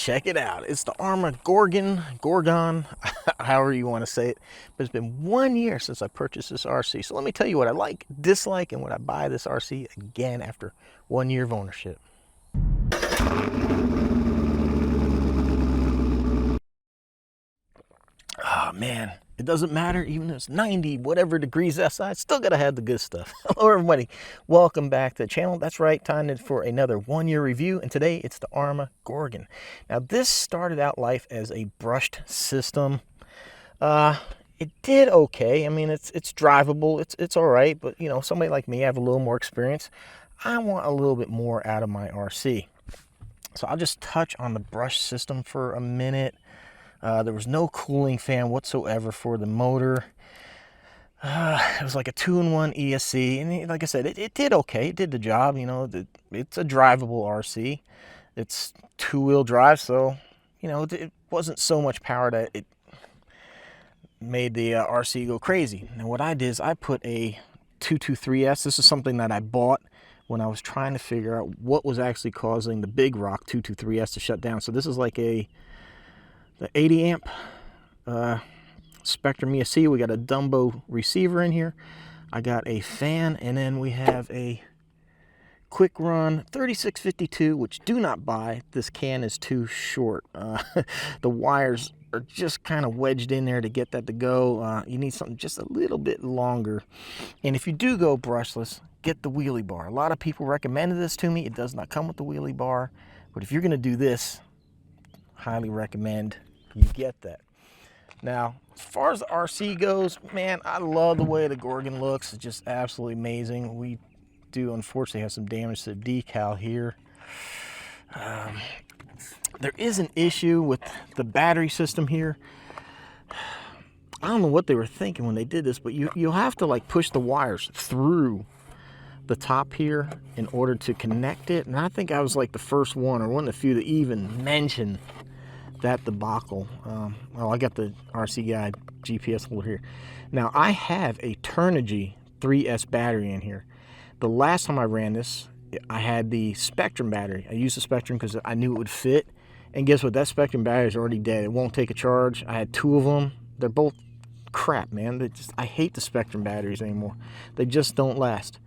check it out. It's the Arma Gorgon, however you want to say it. But it's been 1 year since I purchased this RC. So let me tell you what I like, dislike, and would I buy this RC again after 1 year of ownership. Oh man, it doesn't matter, even if it's 90 whatever degrees outside, still gotta have the good stuff. Hello everybody, welcome back to the channel. That's right, time for another 1 year review, and today it's the Arma Gorgon. Now this started out life as a brushed system. It did okay. I mean, it's drivable, it's all right, but you know, somebody like me, I have a little more experience. I want a little bit more out of my RC. So I'll just touch on the brush system for a minute. There was no cooling fan whatsoever for the motor. It was like a 2-in-1 ESC, and like I said, it did okay. It did the job. You know, it's a drivable RC. It's 2-wheel drive, so you know it wasn't so much power that it made the RC go crazy. And what I did is I put a 223S. This is something that I bought when I was trying to figure out what was actually causing the Big Rock 223S to shut down. So this is like the 80 amp Spectrum ESC. We got a Dumbo receiver in here. I got a fan, and then we have a quick run 3652, which do not buy. This can is too short. The wires are just kind of wedged in there to get that to go. You need something just a little bit longer. And if you do go brushless, get the wheelie bar. A lot of people recommended this to me. It does not come with the wheelie bar, but if you're going to do this, highly recommend you get that. Now, as far as the RC goes, man, I love the way the Gorgon looks. It's just absolutely amazing. We do unfortunately have some damage to the decal here. There is an issue with the battery system here. I don't know what they were thinking when they did this, but you'll have to like push the wires through the top here in order to connect it. And I think I was like the first one, or one of the few, to even mention that debacle. Well, I got the RC Guide GPS holder here. Now I have a Turnigy 3S battery in here. The last time I ran this, I had the Spectrum battery. I used the Spectrum because I knew it would fit. And guess what? That Spectrum battery is already dead. It won't take a charge. I had 2 of them. They're both crap, man. I hate the Spectrum batteries anymore. They just don't last.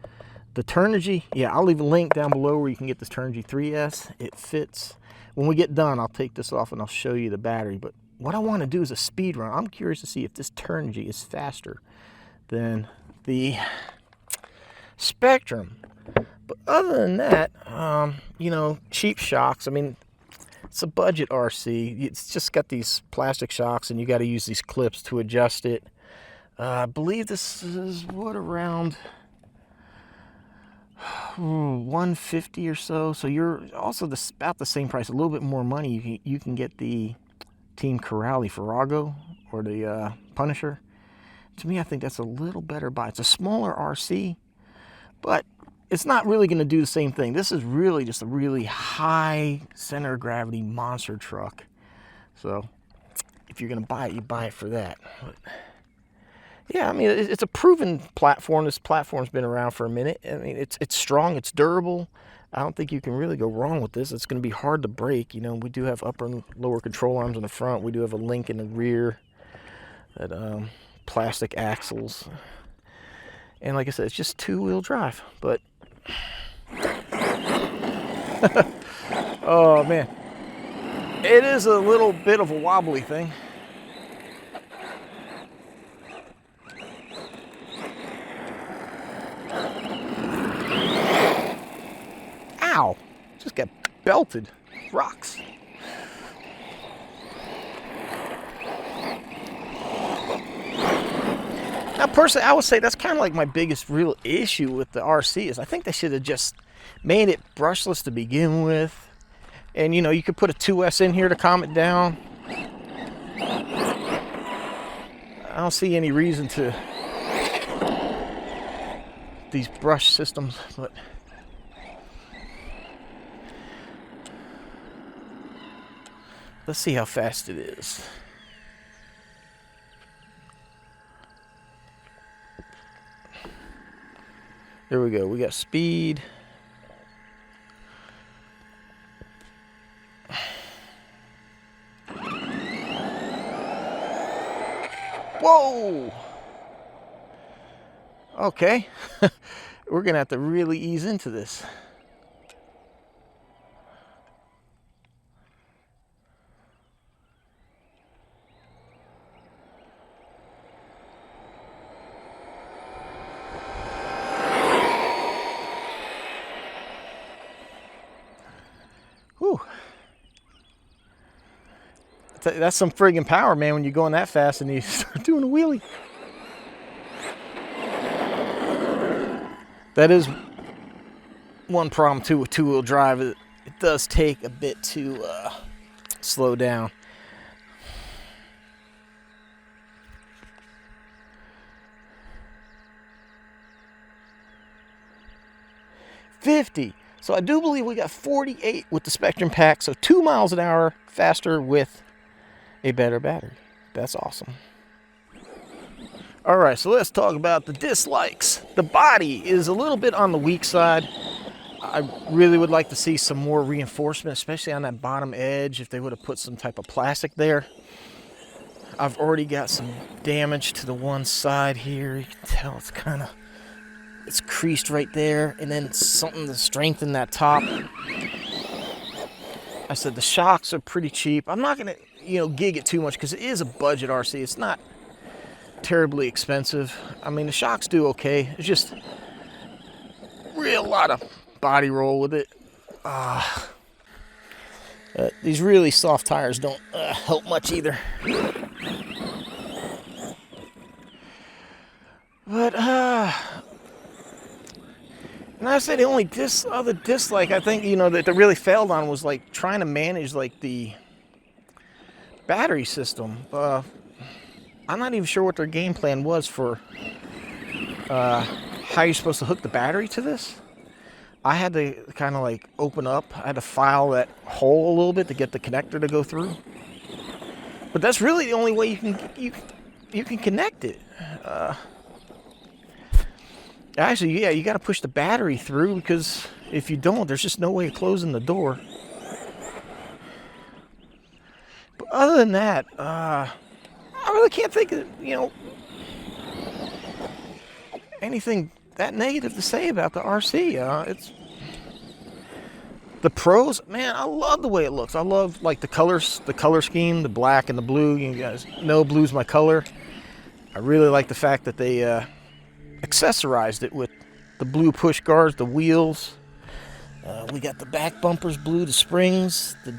The Turnigy, yeah, I'll leave a link down below where you can get this Turnigy 3S. It fits. When we get done, I'll take this off and I'll show you the battery. But what I want to do is a speed run. I'm curious to see if this Turnigy is faster than the Spectrum. But other than that, you know, cheap shocks. I mean, it's a budget RC. It's just got these plastic shocks, and you got to use these clips to adjust it. I believe this is what, around 150 or so. So you're also about the same price, a little bit more money. You can get the Team Corrali Farrago or the Punisher. To me, I think that's a little better buy. It's a smaller RC, but it's not really going to do the same thing. This is really just a really high center of gravity monster truck. So if you're going to buy it, you buy it for that. But yeah, I mean, it's a proven platform. This platform's been around for a minute. I mean, it's strong, it's durable. I don't think you can really go wrong with this. It's going to be hard to break. You know, we do have upper and lower control arms in the front. We do have a link in the rear, that plastic axles. And like I said, it's just 2-wheel drive. But oh man, it is a little bit of a wobbly thing. Ow, just got belted. Rocks. Now, personally, I would say that's kind of like my biggest real issue with the RC is I think they should have just made it brushless to begin with. And, you know, you could put a 2S in here to calm it down. I don't see any reason to these brush systems, but let's see how fast it is. There we go. We got speed. Whoa! Okay. We're gonna have to really ease into this. Whew. That's some friggin' power, man, when you're going that fast and you start doing a wheelie. That is one problem too with two-wheel drive. It does take a bit to slow down. So I do believe we got 48 with the Spectrum pack, so 2 miles an hour faster with a better battery. That's awesome. All right, so let's talk about the dislikes. The body is a little bit on the weak side. I really would like to see some more reinforcement, especially on that bottom edge, if they would have put some type of plastic there. I've already got some damage to the one side here. You can tell it's creased right there, and then something to strengthen that top. I said the shocks are pretty cheap. I'm not gonna, gig it too much because it is a budget RC. It's not terribly expensive. I mean, the shocks do okay. It's just real lot of body roll with it. These really soft tires don't help much either. But and I say the only other dislike I think that they really failed on was like trying to manage like the battery system. I'm not even sure what their game plan was for how you're supposed to hook the battery to this. I had to kind of like open up. I had to file that hole a little bit to get the connector to go through. But that's really the only way you can connect it. Actually, yeah, you got to push the battery through, because if you don't, there's just no way of closing the door. But other than that, I really can't think of, anything that negative to say about the RC. It's the pros, man. I love the way it looks. I love like the colors, the color scheme, the black and the blue. You guys know blue's my color. I really like the fact that they accessorized it with the blue push guards, the wheels. We got the back bumpers blue, the springs, the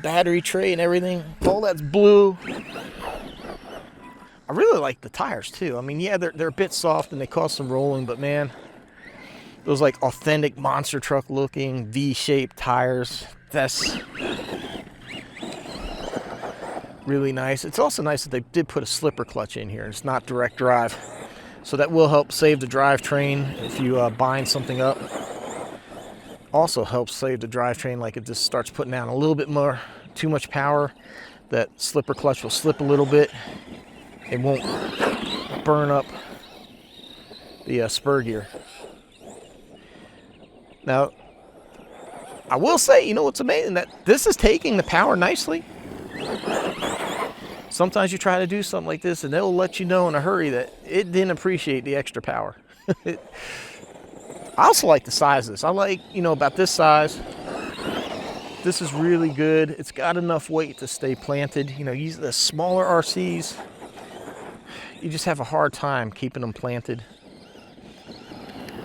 battery tray and everything. All that's blue. I really like the tires too. I mean, yeah, they're a bit soft and they cause some rolling, but man, those like authentic monster truck looking V-shaped tires, that's really nice. It's also nice that they did put a slipper clutch in here. It's not direct drive. So that will help save the drivetrain if you bind something up. Also helps save the drivetrain, like it just starts putting down a little bit more, too much power. That slipper clutch will slip a little bit. It won't burn up the spur gear. Now, I will say, what's amazing, that this is taking the power nicely. Sometimes you try to do something like this and they'll let you know in a hurry that it didn't appreciate the extra power. I also like the size of this. I like, about this size. This is really good. It's got enough weight to stay planted. Using the smaller RCs, you just have a hard time keeping them planted.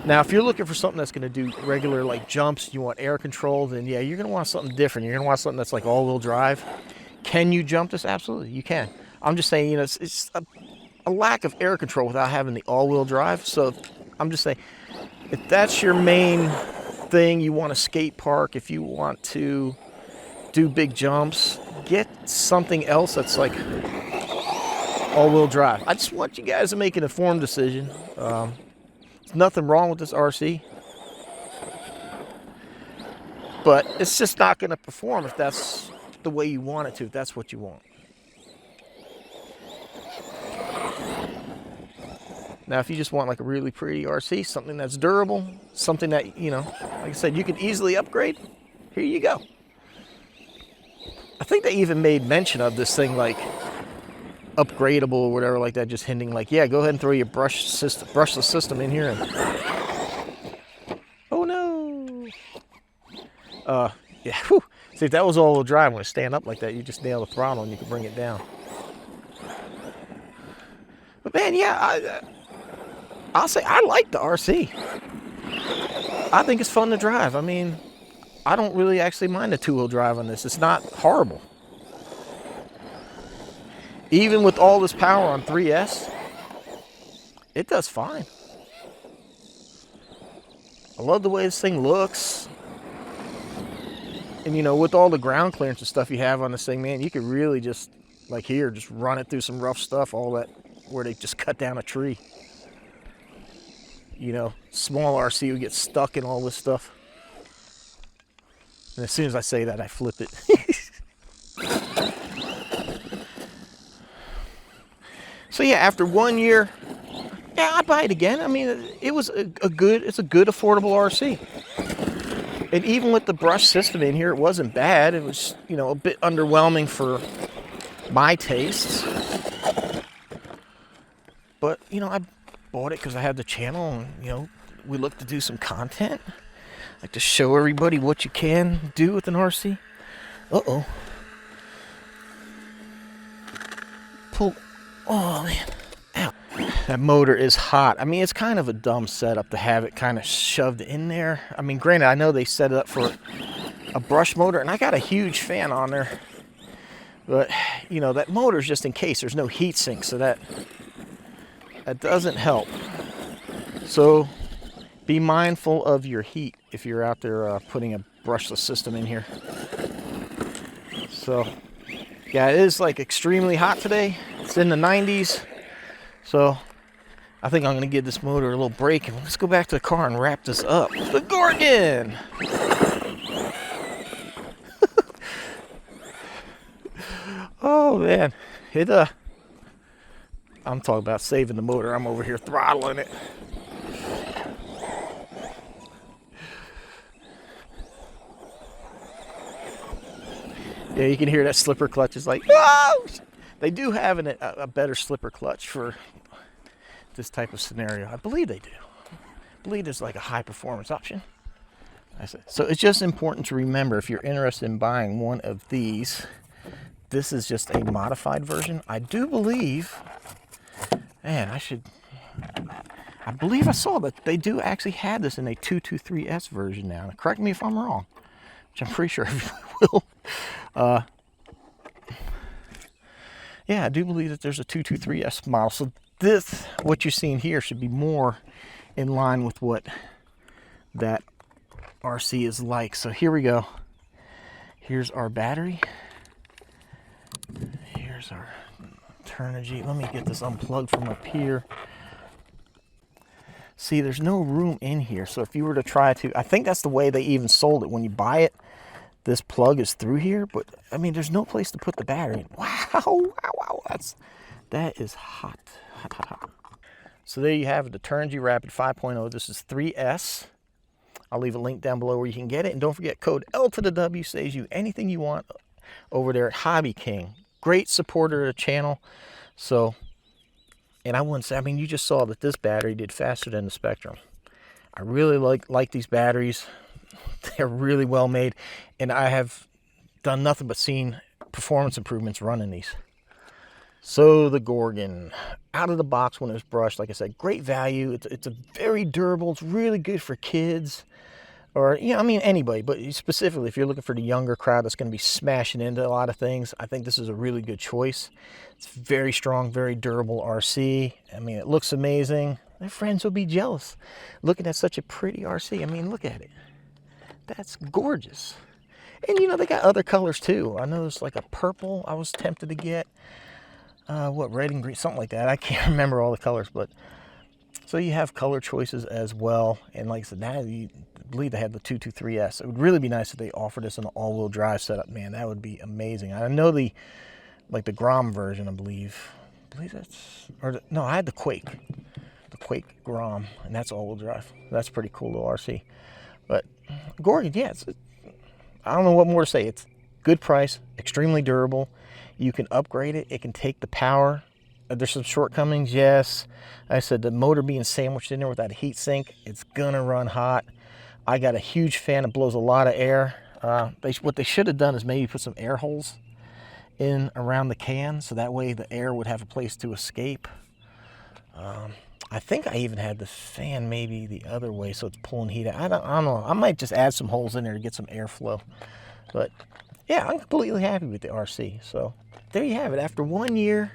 Now, if you're looking for something that's going to do regular like jumps, you want air control, then yeah, you're going to want something different. You're going to want something that's like all-wheel drive. Can you jump this? Absolutely, you can. I'm just saying, it's a lack of air control without having the all-wheel drive. So I'm just saying, if that's your main thing, you want to skate park, if you want to do big jumps, get something else that's like all-wheel drive. I just want you guys to make an informed decision. There's nothing wrong with this RC, but it's just not going to perform if that's the way you want it to, if that's what you want. Now, if you just want like a really pretty RC, something that's durable, something that, like I said, you can easily upgrade, here you go. I think they even made mention of this thing, like upgradable or whatever like that, just hinting like, yeah, go ahead and throw your brushless system in here. And oh no. Yeah, whew. See, if that was all-wheel drive, when it stand up like that, you just nail the throttle and you can bring it down. But man, yeah, I'll say I like the RC. I think it's fun to drive. I mean, I don't really actually mind the two-wheel drive on this. It's not horrible. Even with all this power on 3S, it does fine. I love the way this thing looks. And you know, with all the ground clearance and stuff you have on this thing, man, you could really just, like here, just run it through some rough stuff, all that, where they just cut down a tree. You know, small RC would get stuck in all this stuff. And as soon as I say that, I flip it. So yeah, after 1 year, yeah, I'd buy it again. I mean, it was it's a good affordable RC. And even with the brush system in here, it wasn't bad. It was, you know, a bit underwhelming for my tastes. But, you know, I bought it because I had the channel and, you know, we look to do some content. Like to show everybody what you can do with an RC. Uh-oh. Pull. Oh, man. Ow. That motor is hot. I mean, it's kind of a dumb setup to have it kind of shoved in there. I mean, granted, I know they set it up for a brush motor, and I got a huge fan on there. But, you know, that motor is just in case. There's no heat sink, so that doesn't help. So be mindful of your heat if you're out there putting a brushless system in here. So, yeah, it is like extremely hot today. It's in the 90s. So I think I'm going to give this motor a little break, and let's go back to the car and wrap this up. The Gorgon! Oh, man. I'm talking about saving the motor. I'm over here throttling it. Yeah, you can hear that slipper clutch. It's like, whoa! They do have a better slipper clutch for this type of scenario. I believe they do. I believe there's like a high performance option. So it's just important to remember, if you're interested in buying one of these, this is just a modified version. I do believe, man, I believe I saw that they do actually have this in a 223S version now. Correct me if I'm wrong, which I'm pretty sure everybody will. Yeah, I do believe that there's a 223S model. So this, what you're seeing here, should be more in line with what that RC is like. So here we go. Here's our battery. Here's our Turnigy. Let me get this unplugged from up here. See, there's no room in here. So if you were to try to, I think that's the way they even sold it. When you buy it, this plug is through here, but I mean, there's no place to put the battery. Wow, that is hot. So there you have it, the Turnigy Rapid 5.0. This is 3S. I'll leave a link down below where you can get it. And don't forget, code L to the W saves you anything you want over there at Hobby King. Great supporter of the channel. So, and I wouldn't say, I mean, you just saw that this battery did faster than the Spectrum. I really like these batteries. They're really well made. And I have done nothing but seen performance improvements running these. So the Gorgon, out of the box when it was brushed, like I said, great value. It's a very durable. It's really good for kids, or, you know, I mean, anybody, but specifically if you're looking for the younger crowd that's going to be smashing into a lot of things, I think this is a really good choice. It's very strong, very durable RC. I mean, it looks amazing. My friends will be jealous looking at such a pretty RC. I mean, look at it. That's gorgeous. And, you know, they got other colors too. I know there's like a purple I was tempted to get. What, red and green, something like that. I can't remember all the colors, but so you have color choices as well. And like I said, now I believe they have the 223S. It would really be nice if they offered us an all-wheel drive setup. Man, that would be amazing. I know the Grom version, I believe that's, no, I had the Quake Grom, and that's all-wheel drive. That's pretty cool little RC. But Gorgon, yeah, I don't know what more to say. It's good price, extremely durable. You can upgrade it. It can take the power there's some shortcomings, yes. I said the motor being sandwiched in there with that heat sink, it's gonna run hot. I got a huge fan. It blows a lot of air. What they should have done is maybe put some air holes in around the can, so that way the air would have a place to escape. I think I even had the fan maybe the other way, so it's pulling heat out. I don't know. I might just add some holes in there to get some airflow. But yeah, I'm completely happy with the RC. So there you have it. After 1 year,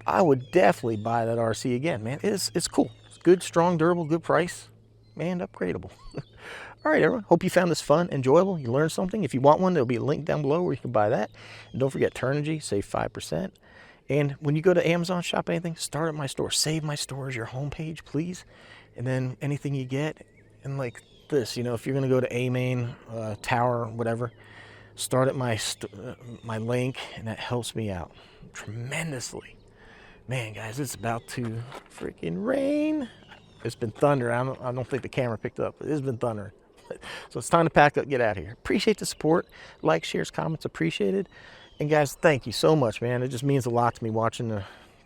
I would definitely buy that RC again, man. It's cool. It's good, strong, durable, good price, and upgradable. All right, everyone. Hope you found this fun, enjoyable. You learned something. If you want one, there'll be a link down below where you can buy that. And don't forget Turnigy, save 5%. And when you go to Amazon, shop anything, start at my store. Save my store as your homepage, please. And then anything you get, and like this, you know, if you're going to go to A Main, Tower, whatever, start at my link, and that helps me out tremendously. Man, guys, it's about to freaking rain. It's been thundering. I don't think the camera picked up, but it's been thundering. So it's time to pack up, get out of here. Appreciate the support. Like, shares, comments, appreciated. And guys, thank you so much, man. It just means a lot to me watching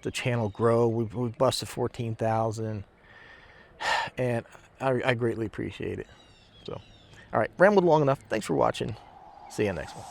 the channel grow. We've busted 14,000, and I greatly appreciate it. So, all right, rambled long enough. Thanks for watching. See you next one.